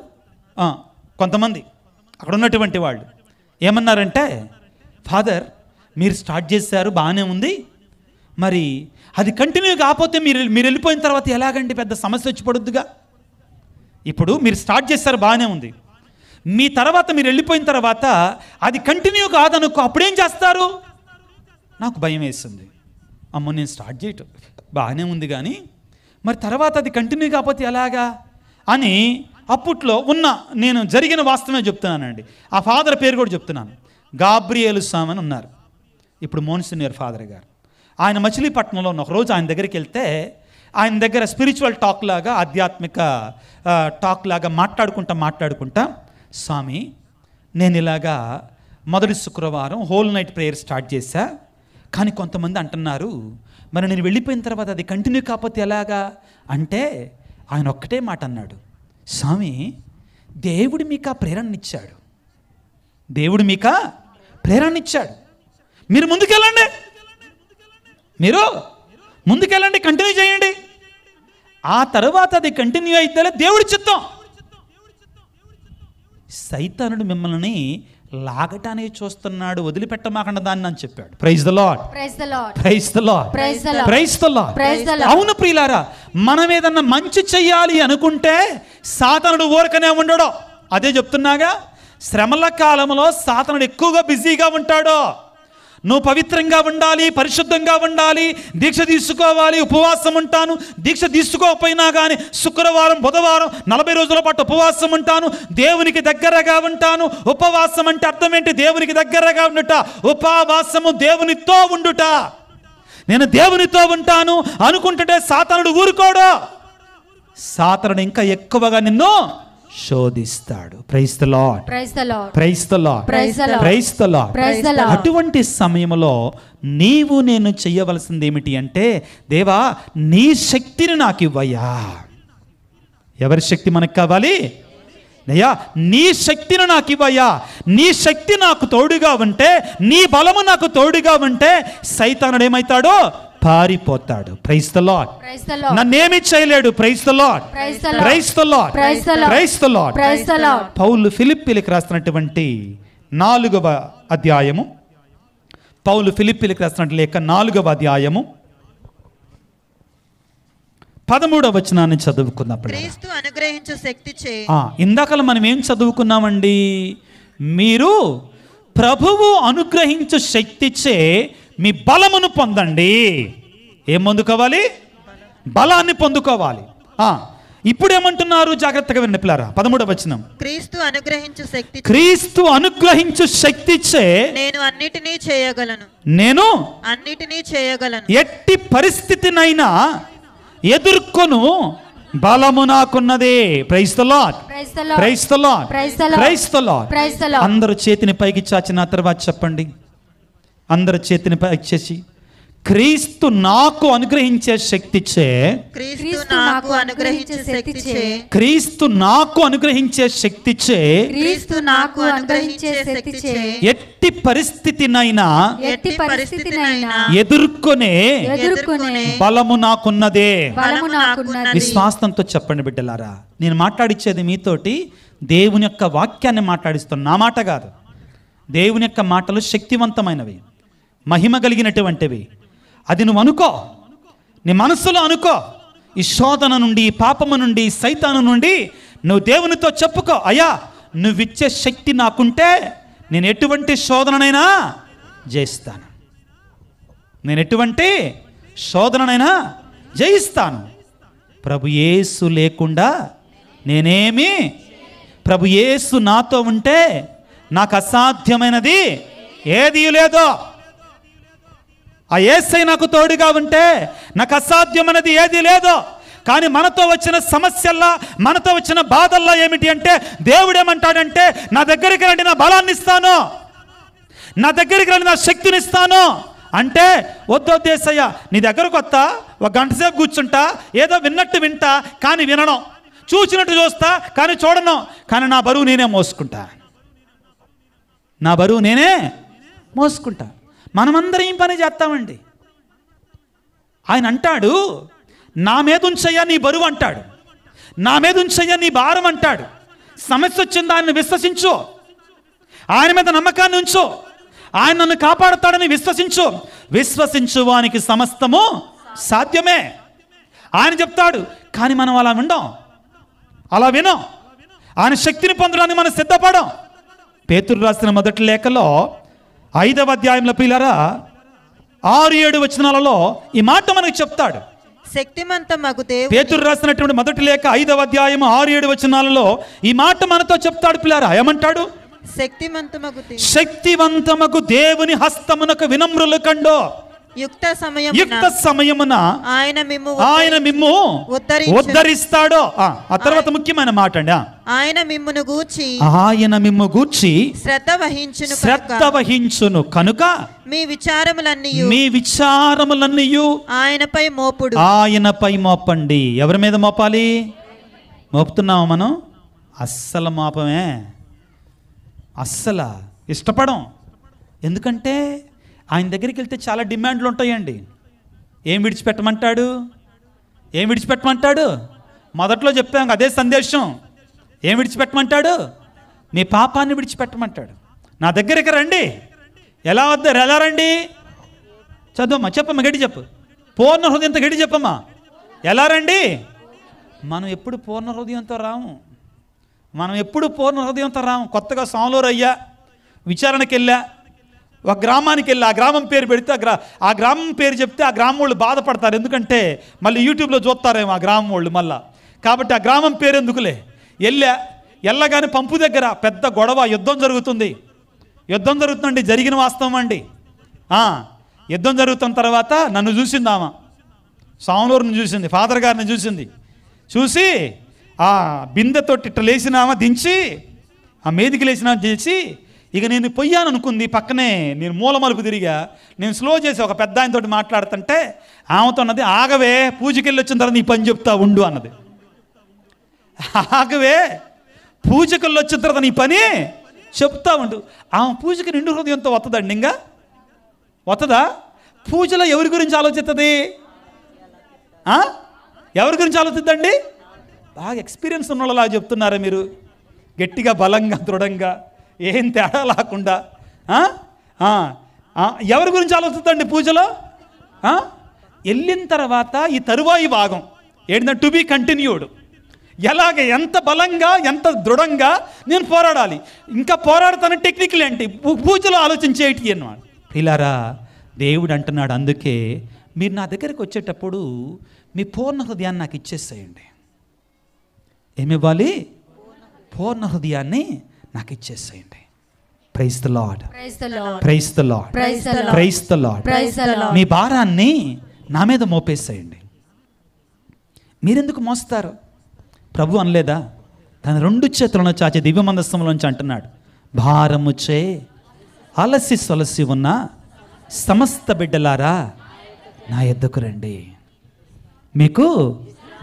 కొంతమంది అక్కడ ఉన్నటువంటి వాళ్ళు ఏమన్నారంటే, ఫాదర్ మీరు స్టార్ట్ చేశారు బాగానే ఉంది, మరి అది కంటిన్యూ కాకపోతే మీరు వెళ్ళిపోయిన తర్వాత ఎలాగండి, పెద్ద సమస్య వచ్చి పడుద్దుగా. ఇప్పుడు మీరు స్టార్ట్ చేశారు బాగానే ఉంది, మీ తర్వాత మీరు వెళ్ళిపోయిన తర్వాత అది కంటిన్యూ కాదనుకో, అప్పుడేం చేస్తారు? నాకు భయం వేసింది. అమ్మో నేను స్టార్ట్ చేయటం బాగానే ఉంది కానీ మరి తర్వాత అది కంటిన్యూ కాకపోతే ఎలాగా అని అప్పట్లో నేను జరిగిన వాస్తవమే చెప్తున్నానండి. ఆ ఫాదర్ పేరు కూడా చెప్తున్నాను. గాబ్రియేలు స్వామి అని ఉన్నారు, ఇప్పుడు మోన్సినియర్ ఫాదర్ గారు. ఆయన మచిలీపట్నంలో ఉన్న ఒకరోజు ఆయన దగ్గరికి వెళ్తే ఆయన దగ్గర స్పిరిచువల్ టాక్ లాగా, ఆధ్యాత్మిక టాక్ లాగా మాట్లాడుకుంటా స్వామి నేను ఇలాగా మొదటి శుక్రవారం హోల్ నైట్ ప్రేయర్ స్టార్ట్ చేశా, కానీ కొంతమంది అంటున్నారు మరి నేను వెళ్ళిపోయిన తర్వాత అది కంటిన్యూ కాకపోతే ఎలాగా అంటే ఆయన ఒక్కటే మాట అన్నాడు, స్వామి దేవుడు మీకు ఆ ప్రేరణనిచ్చాడు, దేవుడు మీకు ప్రేరణనిచ్చాడు, మీరు ముందుకెళ్ళండి, కంటిన్యూ చేయండి. ఆ తర్వాత అది కంటిన్యూ అయితే దేవుడి చిత్తం. సైతానుడు మిమ్మల్ని లాగటానికి చూస్తున్నాడు, వదిలిపెట్టమాకండి దాన్ని అని చెప్పాడు. Praise the Lord, praise the Lord, praise the Lord, praise the Lord, praise the Lord, praise the Lord. అవును ప్రియులారా, మనం ఏదన్నా మంచి చెయ్యాలి అనుకుంటే సాతానుడు ఊరకనే ఉండడు. అదే చెప్తున్నాగా, శ్రమల కాలంలో సాతానుడు ఎక్కువగా బిజీగా ఉంటాడు. నువ్వు పవిత్రంగా ఉండాలి, పరిశుద్ధంగా ఉండాలి, దీక్ష తీసుకోవాలి, ఉపవాసం ఉంటాను, దీక్ష తీసుకోకపోయినా కానీ శుక్రవారం బుధవారం 40 రోజుల పాటు ఉపవాసం ఉంటాను, దేవునికి దగ్గరగా ఉంటాను. ఉపవాసం అంటే అర్థం ఏంటి? దేవునికి దగ్గరగా ఉండుట. ఉపవాసము దేవునితో ఉండుట. నేను దేవునితో ఉంటాను అనుకుంటుంటే సాతానుడు ఊరుకోడు. సాతానుడు ఇంకా ఎక్కువగా నిన్ను శోధిస్తాడు. Praise the Lord, praise the Lord, praise the Lord, praise the Lord, praise the Lord. Praise the Lord. అటువంటి సమయంలో నేను చెయ్యవలసింది ఏమిటి అంటే, దేవా నీ శక్తిని నాకు ఇవ్వయ్యా. ఎవరి శక్తి మనకు కావాలి? అయ్యా నీ శక్తిని నాకు ఇవ్వయ్యా. నీ శక్తి నాకు తోడుగా ఉంటే, నీ బలము నాకు తోడుగా ఉంటే సైతానుడు ఏమైతాడో పారిపోతాడు. Praise the Lord. Praise the Lord. నన్నేమి చేయలేడు. Praise the Lord, praise the Lord, praise the Lord, praise the Lord, praise the Lord, praise the Lord. పౌలు ఫిలిప్పీలకు రాసినటువంటి 4వ అధ్యాయము, పౌలు ఫిలిప్పీలకు రాసినటువంటి లేఖ 4వ అధ్యాయము 13వ వచనాన్ని చదువుకున్నప్పుడు క్రీస్తు అనుగ్రహించు శక్తిచే. ఇందాకలా మనం ఏం చదువుకున్నామండి? మీరు ప్రభువు అనుగ్రహించు శక్తిచే మీ బలమును పొందండి. ఏం పొందుకోవాలి? బలాన్ని పొందుకోవాలి. ఇప్పుడు ఏమంటున్నారు? జాగ్రత్తగా వినండి పిల్లారా. 13వ వచనం, క్రీస్తు అనుగ్రహించు శక్తి, క్రీస్తు అనుగ్రహించు శక్తిచే నేను అన్నిటినీ చేయగలను, నేను అన్నిటినీ చేయగలను, ఎట్టి పరిస్థితినైనా ఎదుర్కొను బలము నాకున్నదే. Praise the Lord, praise the Lord, praise the Lord, praise the Lord, praise the Lord. Praise the Lord. అందరూ చేతిని పైకి చాచిన తర్వాత చెప్పండి. అందరూ చేతిని పైకి చేసి, క్రీస్తు నాకు అనుగ్రహించే శక్తిచే, క్రీస్తు నాకు అనుగ్రహించే శక్తిచే, క్రీస్తు నాకు అనుగ్రహించే శక్తిచే, క్రీస్తు నాకు అనుగ్రహించే శక్తిచే ఎట్టి పరిస్థితినైనా ఎట్టి పరిస్థితినైనా ఎదుర్కొనే బలము నాకున్నదే. బలము నాకున్నది. విశ్వాసంతో చెప్పండి బిడ్డలారా. నేను మాట్లాడిచ్చేది మీతోటి దేవుని యొక్క వాక్యాన్ని మాట్లాడిస్తాను, నా మాట కాదు. దేవుని యొక్క మాటలు శక్తివంతమైనవి, మహిమ కలిగినటువంటివి. అది నువ్వు అనుకో, నీ మనస్సులో అనుకో. ఈ శోధన నుండి, ఈ పాపము నుండి, ఈ సైతాను నుండి నువ్వు దేవునితో చెప్పుకో, అయ్యా నువ్విచ్చే శక్తి నాకుంటే నేను ఎటువంటి శోధననైనా జయిస్తాను, నేను ఎటువంటి శోధననైనా జయిస్తాను. ప్రభు యేసు లేకుండా నేనేమి, ప్రభు యేసు నాతో ఉంటే నాకు అసాధ్యమైనది ఏదీ లేదో. ఆ యేసయ్య నాకు తోడుగా ఉంటే నాకు అసాధ్యమైనది ఏదీ లేదు. కానీ మనతో వచ్చిన సమస్యల్లా, మనతో వచ్చిన బాధల్లా ఏమిటి అంటే, దేవుడు ఏమంటాడంటే, నా దగ్గరికి రండి, నా బలాన్ని ఇస్తాను, నా దగ్గరికి రండి, నా శక్తిని ఇస్తాను అంటే, వద్దు యేసయ్య నీ దగ్గరకు వస్తా, 1 గంట సేపు కూర్చుంటా, ఏదో విన్నట్టు వింటా కానీ వినను, చూసినట్టు చూస్తా కానీ చూడను, కానీ నా బరువు నేనే మోసుకుంటా, నా బరువు నేనే మోసుకుంటా. మనమందరం ఏం పని చేస్తామండి? ఆయన అంటాడు, నా మీద ఉంచయ్యా నీ బరువు అంటాడు, నా మీద ఉంచయ్యా నీ భారం అంటాడు. సమస్య వచ్చింది, ఆయన్ని విశ్వసించు, ఆయన మీద నమ్మకాన్ని ఉంచు, ఆయన నన్ను కాపాడుతాడని విశ్వసించు. విశ్వసించు వానికి సమస్తము సాధ్యమే ఆయన చెప్తాడు. కానీ మనం అలా విండం, అలా వినం. ఆయన శక్తిని పొందడానికి మనం సిద్ధపడం. పేతురు రాసిన మొదటి లేఖలో 5వ అధ్యాయంలో పిల్లరా 6-7 వచనాలలో ఈ మాట మనకు చెప్తాడు. శక్తిమంతమగు దేవుడు, పేతురు రాసినటువంటి మొదటి లేఖ 5వ అధ్యాయం 6-7 వచనాలలో ఈ మాట మనతో చెప్తాడు. పిల్లారా, ఏమంటాడు? శక్తివంతమగు దేవుని హస్తమునకు వినమ్రులు కండో, యుక్త సమయమున ఆయన మిమ్ము ఉద్ధరిస్తాడో. ఆ తర్వాత ముఖ్యమైన మాట అండి, ఆయన మిమ్ము గూర్చి శ్రద్ధ వహించును కనుక మీ విచారములన్నీయు ఆయనపై మోపండి. ఎవరి మీద మోపాలి? మోపుతున్నాము మనం? అస్సలు మోపమే, అస్సలు ఇష్టపడం. ఎందుకంటే ఆయన దగ్గరికి వెళ్తే చాలా డిమాండ్లు ఉంటాయండి. ఏం విడిచిపెట్టమంటాడు? మొదట్లో చెప్పాం అదే సందేశం. ఏం విడిచిపెట్టమంటాడు? మీ పాపాన్ని విడిచిపెట్టమంటాడు. నా దగ్గరికి రండి. ఎలా రండి? చదువమ్మా, చెప్పమ్మా, గడి చెప్పు. పూర్ణ హృదయంతో గడి చెప్పమ్మా. ఎలా రండి? మనం ఎప్పుడు పూర్ణ హృదయంతో రాము. కొత్తగా సాంలూరు అయ్యా, విచారణకి వెళ్ళా, ఒక గ్రామానికి వెళ్ళి ఆ గ్రామం పేరు పెడితే ఆ గ్రామం పేరు చెప్తే ఆ గ్రామం వాళ్ళు బాధపడతారు. ఎందుకంటే మళ్ళీ యూట్యూబ్లో చూస్తారేమో ఆ గ్రామం వాళ్ళు మళ్ళా. కాబట్టి ఆ గ్రామం పేరు ఎందుకులే. వెళ్ళగానే పంపు దగ్గర పెద్ద గొడవ, యుద్ధం జరుగుతుందండి. జరిగిన వాస్తవం అండి. యుద్ధం జరుగుతున్న తర్వాత నన్ను చూసింది ఆమె, సాంలూరుని చూసింది, ఫాదర్ గారిని చూసి ఆ బిందెతోటి ఇట్ట లేచినామా దించి, ఆ మీదికి లేచినామా చేసి, ఇక నేను పొయ్యాను అనుకుంది. పక్కనే నేను మూల మలుపు తిరిగా, నేను స్లో చేసి ఒక పెద్ద ఆయనతోటి మాట్లాడుతుంటే ఆమెతో అన్నది, ఆగవే, పూజకి వెళ్ళి వచ్చిన తర్వాత నీ పని చెప్తా ఉండు అన్నది. ఆగవే, పూజకి వెళ్ళి వచ్చిన తర్వాత నీ పని చెప్తా ఉండు. ఆమె పూజకి నిండు హృదయంతో వస్తుందండి. ఇంకా వస్తుందా? పూజలో ఎవరి గురించి ఆలోచిస్తుంది? ఎవరి గురించి ఆలోచిద్దండి? బాగా ఎక్స్పీరియన్స్ ఉన్న వాళ్ళలా చెప్తున్నారా మీరు? గట్టిగా, బలంగా, దృఢంగా, ఏం తేడా లేకుండా. ఎవరి గురించి ఆలోచిద్దండి పూజలో? వెళ్ళిన తర్వాత ఈ తరువాయి భాగం ఏంటంటే టు బీ కంటిన్యూడ్. ఎంత బలంగా, ఎంత దృఢంగా నేను పోరాడాలి, ఇంకా పోరాడతాను టెక్నికల్ ఏంటి, పూజలో ఆలోచించేటి అన్నమాట. పిల్లారా, దేవుడు అంటున్నాడు, అందుకే మీరు నా దగ్గరికి వచ్చేటప్పుడు మీ పూర్ణ హృదయాన్ని నాకు ఇచ్చేసేయండి. ఏమివ్వాలి? పూర్ణ హృదయాన్ని నాకు ఇచ్చేసేయండి. Praise the Lord, praise the Lord, praise the Lord. మీ భారాన్ని నా మీద మోపేసేయండి. మీరెందుకు మోస్తారు? ప్రభు అనలేదా? తన 2 చేతులను చాచి దివ్య మందస్సంలోంచి అంటున్నాడు, భారముచే అలసి సొలసి ఉన్న సమస్త బిడ్డలారా నా యొద్దకు రండి, మీకు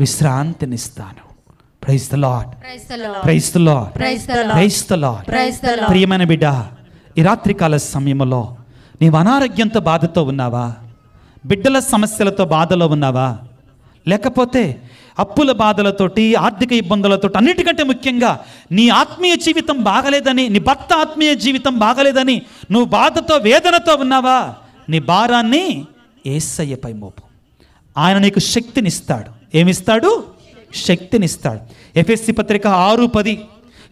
విశ్రాంతినిస్తాను. Praise the Lord, praise the Lord, praise the Lord. ప్రియమైన బిడ్డ, ఈ రాత్రికాల సమయంలో నీవు అనారోగ్యంతో బాధతో ఉన్నావా? బిడ్డల సమస్యలతో బాధలో ఉన్నావా? లేకపోతే అప్పుల బాధలతోటి, ఆర్థిక ఇబ్బందులతోటి, అన్నిటికంటే ముఖ్యంగా నీ ఆత్మీయ జీవితం బాగలేదని, నీ భర్త ఆత్మీయ జీవితం బాగలేదని నువ్వు బాధతో, వేదనతో ఉన్నావా? నీ భారాన్ని యేసయ్యపై మోపు. ఆయన నీకు శక్తినిస్తాడు. ఏమిస్తాడు? శక్తినిస్తాడు. ఎఫెసీ పత్రిక 6:10,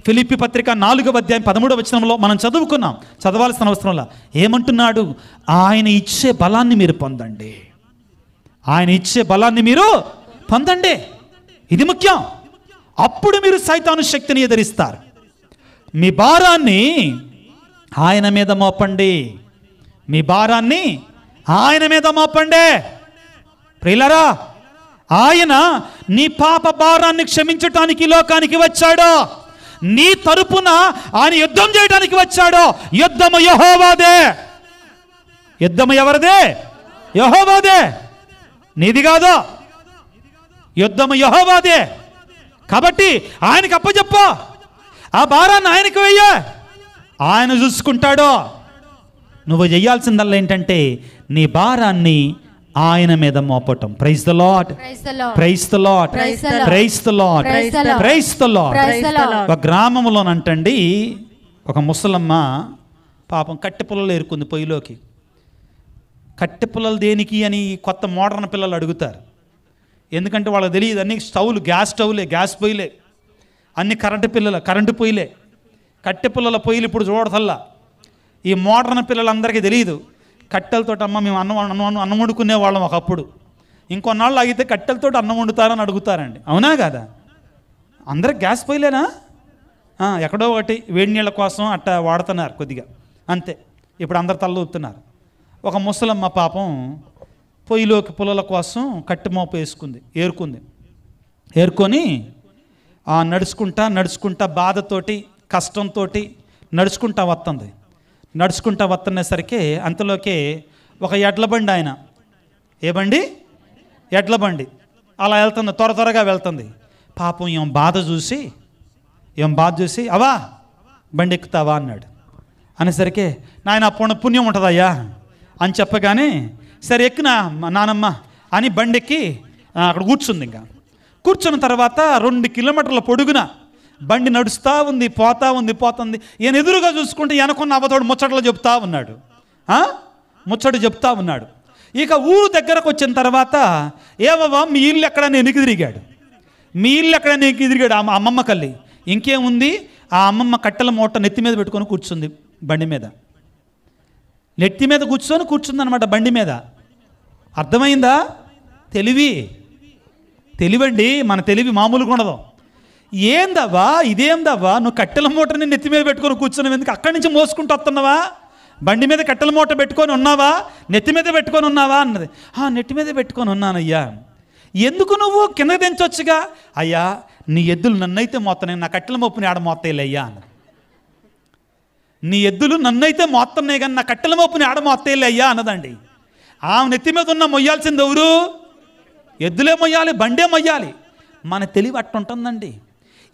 ఫిలిప్పీ పత్రిక 4వ అధ్యాయం 13వ వచనంలో మనం చదువుకున్నాం, చదవాల్సిన అవసరంలా. ఏమంటున్నాడు? ఆయన ఇచ్చే బలాన్ని మీరు పొందండి. ఆయన ఇచ్చే బలాన్ని మీరు పొందండి. ఇది ముఖ్యం. అప్పుడు మీరు సైతాను శక్తిని ఎదిరిస్తారు. మీ భారాన్ని ఆయన మీద మోపండి. మీ భారాన్ని ఆయన మీద మోపండి. ప్రియులారా, ఆయన నీ పాప భారాన్ని క్షమించటానికి లోకానికి వచ్చాడు. నీ తరపున ఆయన యుద్ధం చేయడానికి వచ్చాడు. యుద్ధము యెహోవాదే. యుద్ధము ఎవరిదే? యెహోవాదే, నీది కాదు. యుద్ధము యెహోవాదే. కాబట్టి ఆయనకి అప్పచెప్పు. ఆ భారాన్ని ఆయనకి వెయ్య, ఆయన చూసుకుంటాడు. నువ్వు చేయాల్సిందల్లా ఏంటంటే నీ భారాన్ని ఆయన మీద మోపటం. Praise the Lord, praise the Lord, praise the Lord, praise the Lord. ఒక గ్రామంలోనంటండి ఒక ముసలమ్మ పాపం కట్టె పుల్లలు ఏరుకుంది పొయ్యిలోకి. కట్టె పుల్లలు దేనికి అని కొత్త మోడర్న్ పిల్లలు అడుగుతారు. ఎందుకంటే వాళ్ళకి తెలియదు. అన్ని స్టవ్లు, గ్యాస్ స్టవ్లే, గ్యాస్ పొయ్యిలే, అన్ని కరెంటు పొయ్యిలే. కట్టె పుల్లల పొయ్యిలు ఇప్పుడు చూడతల్లా. ఈ మోడర్న్ పిల్లలందరికీ తెలియదు. కట్టెలతో అమ్మ మేము అన్నం వండుకునే వాళ్ళం ఒకప్పుడు, ఇంకొన్నాళ్ళు ఆగితే కట్టెలతో అన్నం వండుతారని అడుగుతారండి. అవునా కదా? అందరూ గ్యాస్ పొయ్యిలేనా? ఎక్కడో ఒకటి వేడి నీళ్ళ కోసం అట్టా వాడుతున్నారు కొద్దిగా, అంతే. ఇప్పుడు అందరు తల్ల ఊపుతున్నారు. ఒక ముసలమ్మ పాపం పొయ్యిలోకి పుల్లల కోసం కట్టె మోపు ఏరుకొని నడుచుకుంటా బాధతోటి కష్టంతో నడుచుకుంటా వస్తున్నసరికి అంతలోకే ఒక ఎడ్ల బండి, ఆయన ఏ బండి? ఎడ్ల బండి అలా వెళ్తుంది, త్వరగా వెళ్తుంది. పాపం ఏం బాధ చూసి అవా బండి ఎక్కుతావా అన్నాడు. అనేసరికి నాయన పుణ్యం ఉంటుందయ్యా అని చెప్పగానే సరే ఎక్కినా నానమ్మ అని బండెక్కి అక్కడ కూర్చుంది. ఇంకా కూర్చున్న తర్వాత 2 కిలోమీటర్ల పొడుగున బండి నడుస్తూ ఉంది, పోతుంది. ఈయన ఎదురుగా చూసుకుంటే వెనకున్న అవ్వతోడు ముచ్చట్లు చెప్తా ఉన్నాడు. ఇక ఊరు దగ్గరకు వచ్చిన తర్వాత ఏవవ్వా మీ ఇల్లు ఎక్కడని వెనక్కి తిరిగాడు. అమ్మమ్మ కల్లి ఇంకేముంది, ఆ అమ్మమ్మ కట్టెల మూట నెత్తి మీద పెట్టుకొని కూర్చుంది బండి మీద. నెత్తి మీద కూర్చుందనమాట బండి మీద. అర్థమైందా? తెలివండి, మన తెలివి మామూలుగా ఉండదు. ఇదేందవ్వా నువ్వు కట్టెల మూటని నెత్తి మీద పెట్టుకొని కూర్చున్నావు, ఎందుకు అక్కడి నుంచి మోసుకుంటూ వస్తున్నావా? బండి మీద కట్టెల మూట పెట్టుకొని ఉన్నావా, నెత్తి మీద పెట్టుకొని ఉన్నావా అన్నది. నెత్తి మీద పెట్టుకొని ఉన్నానయ్యా. ఎందుకు నువ్వు కింద దించొచ్చుగా? అయ్యా నీ ఎద్దులు నన్నైతే మోస్తున్నాయి, నా కట్టెల మోపుని ఆడ మోత్తేలయ్యా అన్నది. నీ ఎద్దులు నన్నైతే మోస్తున్నాయి కానీ నా కట్టెల మోపుని ఆడ మోత్తేలయ్యా అన్నదండి. ఆమె నెత్తి మీద ఉన్న మొయ్యాల్సింది ఎవరు? ఎద్దులే మొయ్యాలి, బండే మొయ్యాలి. మన తెలివి అట్టుంటుందండి.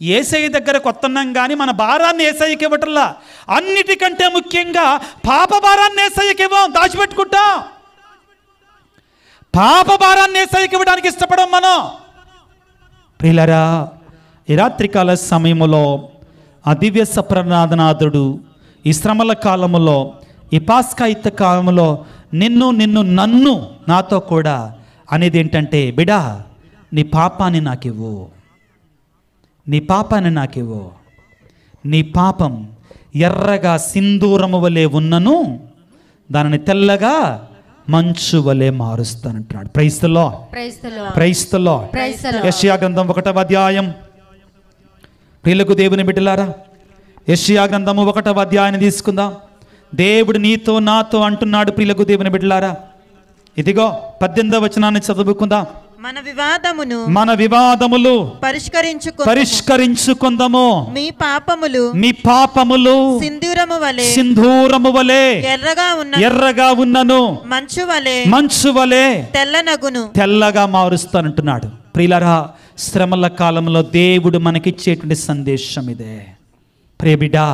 యేసయ్య దగ్గరకు వస్తున్నాం కానీ మన భారాన్ని యేసయ్యకి ఇవ్వటంలా. అన్నిటికంటే ముఖ్యంగా పాప భారాన్ని యేసయ్యకి ఇవ్వం, దాచిపెట్టుకుంటాం. పాప భారాన్ని యేసయ్యకి ఇవ్వడానికి ఇష్టపడం మనం. ప్రియులారా, ఈ రాత్రికాల సమయంలో ఆ దివ్య సప్రనాథనాథుడు ఈ శ్రమల కాలములో, ఈ పాస్కాయిత కాలంలో నన్ను నాతో కూడా అనేది ఏంటంటే, బిడా నీ పాపాన్ని నాకివ్వు, నీ పాపం ఎర్రగా సింధూరము వలె ఉన్నను దానిని తెల్లగా మంచు వలె మారుస్తానంటున్నాడు. Praise the Lord. యెషయా గ్రంథం 1వ అధ్యాయం. ప్రియులకు దేవుని బిడ్డలారా, యెషయా గ్రంథము 1వ అధ్యాయాన్ని తీసుకుందాం. దేవుడు నీతో నాతో అంటున్నాడు. ప్రియులకు దేవుని బిడ్డలారా, ఇదిగో 18వ వచనాన్ని చదువుకుందాం. మన వివాదములు పరిష్కరించుకుందాము. మీ పాపములు సింధూరము వలె ఎర్రగా ఉన్నను మంచు వలె తెల్లగా మారుస్తానంటున్నాడు. ప్రియులారా, శ్రమల కాలంలో దేవుడు మనకిచ్చేటువంటి సందేశం ఇదే. ప్రియబిడ్డా,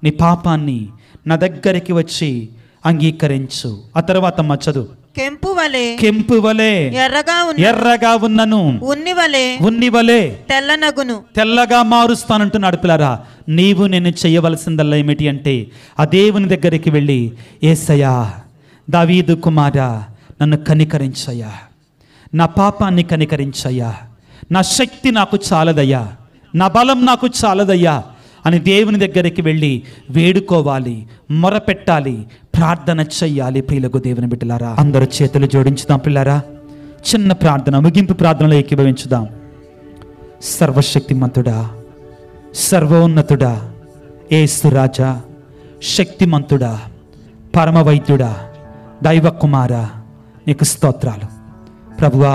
నీ పాపాన్ని నా దగ్గరికి వచ్చి అంగీకరించు. ఆ తర్వాత చదువు. కెంపు వలె ఎర్రగా ఉన్నను ఉన్ని వలె తెల్లగా మారుస్తానంటున్నాడు. పిల్లరా, నీవు నేను చేయవలసిందల్లా ఏమిటి అంటే, ఆ దేవుని దగ్గరికి వెళ్ళి, యేసయ్యా, దావీదు కుమారా, నన్ను కనికరించయ్యా, నా పాపాన్ని కనికరించయ్యా, నా శక్తి నాకు చాలదయ్యా, నా బలం నాకు చాలదయ్యా అని దేవుని దగ్గరికి వెళ్ళి వేడుకోవాలి, మొరపెట్టాలి, ప్రార్థన చెయ్యాలి. ప్రియులకు దేవుని బిడ్డలారా, అందరూ చేతులు జోడించుదాం. పిల్లారా, చిన్న ప్రార్థన, ముగింపు ప్రార్థనలో ఏకీభవించుదాం. సర్వశక్తిమంతుడా, సర్వోన్నతుడా, యేసు రాజా, శక్తిమంతుడా, పరమవైద్యుడా, దైవ కుమారా, నీకు స్తోత్రాలు. ప్రభువా,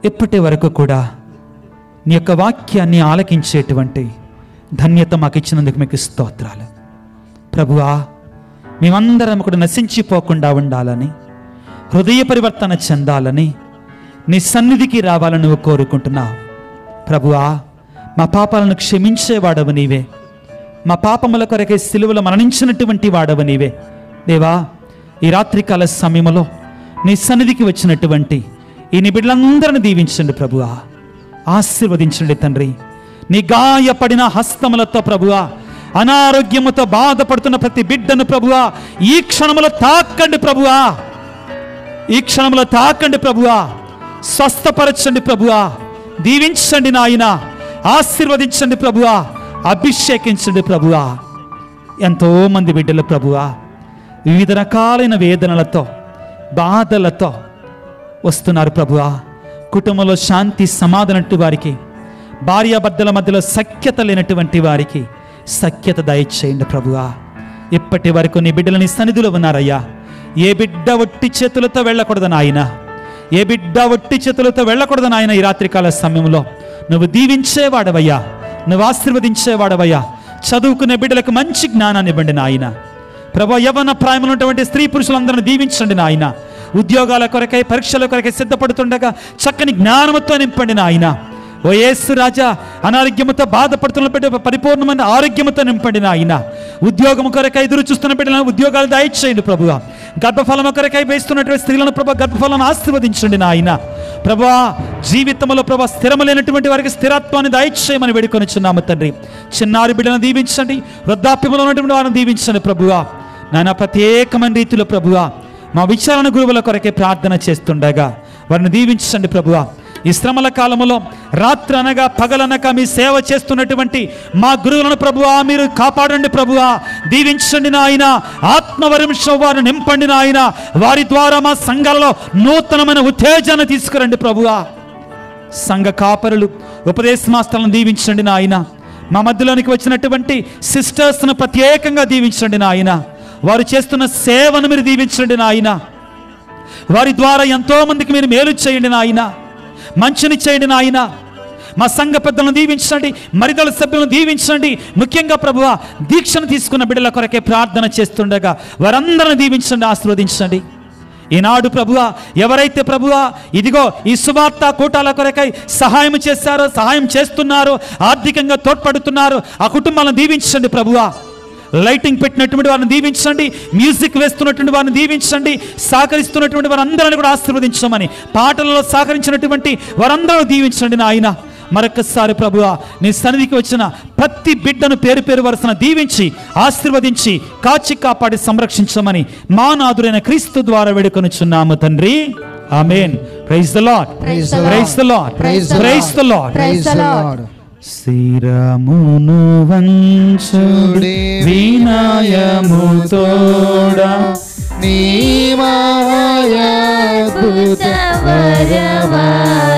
ఇప్పటి వరకు కూడా నీ యొక్క వాక్యాన్ని ఆలకించేటువంటి ధన్యత మాకు ఇచ్చినందుకు మీకు స్తోత్రాలు. ప్రభువా, మేమందరం కూడా నశించిపోకుండా ఉండాలని, హృదయ పరివర్తన చెందాలని, నీ సన్నిధికి రావాలని నువ్వు కోరుకుంటున్నావు. ప్రభువా, మా పాపాలను క్షమించేవాడవు నీవే, మా పాపముల కొరకే సిలువలో మరణించినటువంటి వాడవు నీవే. దేవా, ఈ రాత్రికాల సమయంలో నీ సన్నిధికి వచ్చినటువంటి ఈ నీ బిడ్డలందరిని దీవించండి ప్రభువా, ఆశీర్వదించండి తండ్రి. నీ గాయపడిన హస్తములతో ప్రభువా, అనారోగ్యముతో బాధపడుతున్న ప్రతి బిడ్డను ప్రభువా ఈ క్షణములో తాకండి ప్రభువా, ఈ క్షణములో తాకండి ప్రభువా, స్వస్థపరచండి ప్రభువా, దీవించండి నాయన, ఆశీర్వదించండి ప్రభువా, అభిషేకించండి ప్రభువా. ఎంతోమంది బిడ్డలు ప్రభువా వివిధ రకాలైన వేదనలతో, బాధలతో వస్తున్నారు ప్రభువా. కుటుంబంలో శాంతి సమాధానట్టు వారికి, భార్యాభర్తల మధ్యలో సఖ్యత లేనటువంటి వారికి సఖ్యత దయచేయండి ప్రభువా. ఇప్పటి వరకు నీ బిడ్డలని సన్నిధిలో ఉన్నారయ్యా. ఏ బిడ్డ ఒట్టి చేతులతో వెళ్ళకూడదు నాయన, ఏ బిడ్డ ఒట్టి చేతులతో వెళ్ళకూడదు నాయన. ఈ రాత్రికాల సమయంలో నువ్వు దీవించేవాడవయ్యా, నువ్వు ఆశీర్వదించేవాడవయ్యా. చదువుకునే బిడ్డలకు మంచి జ్ఞానాన్ని ఇవ్వండి నాయన ప్రభు. యవ్వన ప్రాయంలో ఉన్నటువంటి స్త్రీ పురుషులందరినీ దీవించండి నాయన. ఉద్యోగాల కొరకై, పరీక్షల కొరకై సిద్ధపడుతుండగా చక్కని జ్ఞానముతో నింపండి నాయన. ఓ యేసు రాజా, అనారోగ్యముతో బాధపడుతున్న బిడ్డ పరిపూర్ణమైన ఆరోగ్యముతో నింపండి నాయన. ఉద్యోగం కొరకై ఎదురు చూస్తున్న బిడ్డలను ఉద్యోగాలు దయచేయండి ప్రభువా. గర్భఫలం కొరకై వేస్తున్నటువంటి స్త్రీలను ప్రభు గర్భఫలాన్ని ఆశీర్వదించండి నాయన ప్రభువా. జీవితంలో ప్రభు స్థిరము లేనటువంటి వారికి స్థిరత్వాన్ని దయచేయమని వేడుకొనిచున్నాము తండ్రి. చిన్నారి బిడ్డలను దీవించండి, వృద్ధాప్యంలో ఉన్నటువంటి వారిని దీవించండి ప్రభువా. నాయన ప్రత్యేకమైన రీతిలో ప్రభువా మా విచారణ గురువుల కొరకే ప్రార్థన చేస్తుండగా వారిని దీవించండి ప్రభువా. ఈ శ్రమల కాలంలో రాత్రి అనగా పగలనక మీ సేవ చేస్తున్నటువంటి మా గురువులను ప్రభువా మీరు కాపాడండి ప్రభువా. దీవించండి నాయన. ఆత్మవరింశం వారిని నింపండి నాయన. వారి ద్వారా మా సంఘాలలో నూతనమైన ఉత్తేజాన్ని తీసుకురండి ప్రభువా. సంఘ కాపరులు, ఉపదేశ మాస్టర్లను దీవించండి నాయన. మా మధ్యలోనికి వచ్చినటువంటి సిస్టర్స్ను ప్రత్యేకంగా దీవించండి నాయన. వారు చేస్తున్న సేవను మీరు దీవించండి నాయన. వారి ద్వారా ఎంతో మందికి మీరు మేలు చేయండి నాయన, మంచిని చేయండి నాయన. మా సంఘ పెద్దలను దీవించండి, మరిదల సభ్యులను దీవించండి. ముఖ్యంగా ప్రభువా దీక్షను తీసుకున్న బిడ్డల కొరకే ప్రార్థన చేస్తుండగా వారందరిని దీవించండి, ఆశీర్వదించండి. ఈనాడు ప్రభువా ఎవరైతే ప్రభువా ఇదిగో ఈ సువార్త కూటాల కొరకై సహాయం చేశారో, సహాయం చేస్తున్నారో, ఆర్థికంగా తోడ్పడుతున్నారో ఆ కుటుంబాలను దీవించండి ప్రభువా. లైటింగ్ పెట్టినటువంటి వారిని దీవించండి, మ్యూజిక్ వేస్తున్నటువంటి వారిని దీవించండి, సహకరిస్తున్నటువంటి వారందరిని కూడా ఆశీర్వదించమని, పాటలలో సహకరించినటువంటి వారందరూ దీవించండి నాయన. మరొకసారి ప్రభువా నీ సన్నిధికి వచ్చిన ప్రతి బిడ్డను పేరు పేరు వరుసన దీవించి ఆశీర్వదించి కాచి కాపాడి సంరక్షించమని మా నాథుడైన క్రీస్తు ద్వారా వేడుకొనుచున్నాము తండ్రి. ఆమేన్. Praise the Lord, praise the Lord, praise the Lord, praise the Lord. శిరమును వంచుడి వినయముతోడా నీ మహాయద్భుత వరవాహినికి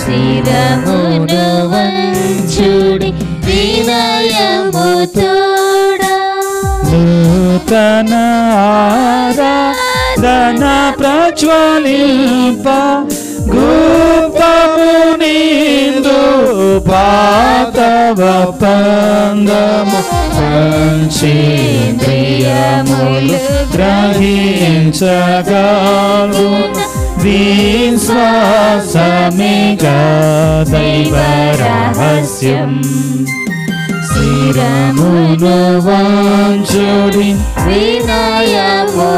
శిరమును వంచుడి వినయముతోడా. నూతన ఆరాధన ప్రజ్వలింప గోపము నీదు పాతవ పంగము పంచేంద్రియములు గ్రహించగలు విశ్వాసమిగా దైవ రహస్యం. శిరమును వంచుడి వినయముతోడా.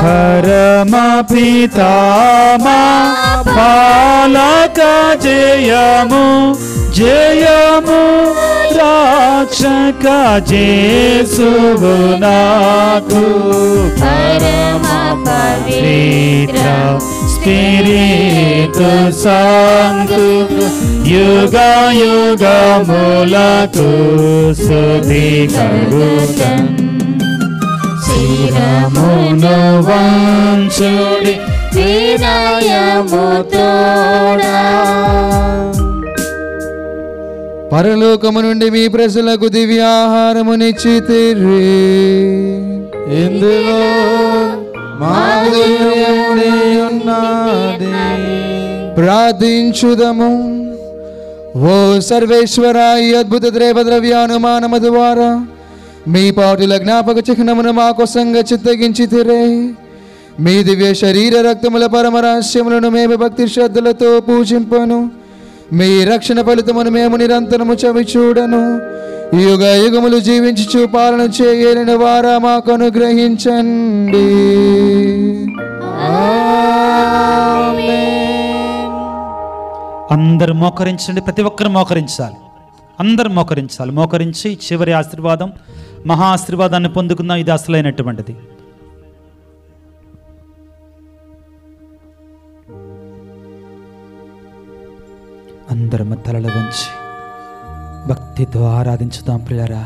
పరమ పితామా పాలక జయము జయము రక్షక జేసువు నాకు పరమ పవిత్ర స్పిరితు సాంతు యుగ యుగములకు స్తుతి కలుగుతం. శిరమును వంచుడి వినయముతోడా. పరలోకము నుండి మీ ప్రజలకు దివ్యాహారమునిచ్చితిరి. ఇందులో మాధుర్యమునే ఉన్నది. ప్రార్థించుదము. ఓ సర్వేశ్వర, ఈ అద్భుత ద్రవ్యానుమానము ద్వారా మీ పాటుల జ్ఞాపక చిహ్నమును మా కోసంగా చిత్తగించితిరే. మీ దివ్య శరీర రక్తముల పరమరహస్యములను మేము భక్తి శ్రద్ధలతో పూజింపను. మీ రక్షణ ఫలితమును మేము నిరంతరము చవి చూడను. యుగ యుగములు జీవించి పాలన చేయని వారా మాకు అనుగ్రహించండి. అందరు మోకరించండి. ప్రతి ఒక్కరు మోకరించాలి. అందరు మోకరించాలి. మోకరించి చివరి ఆశీర్వాదం, మహా ఆశీర్వాదాన్ని పొందుకుందాం. ఇది అసలైనటువంటిది. అందరం తలలు వంచి భక్తితో ఆరాధించుదాం ప్రియులారా.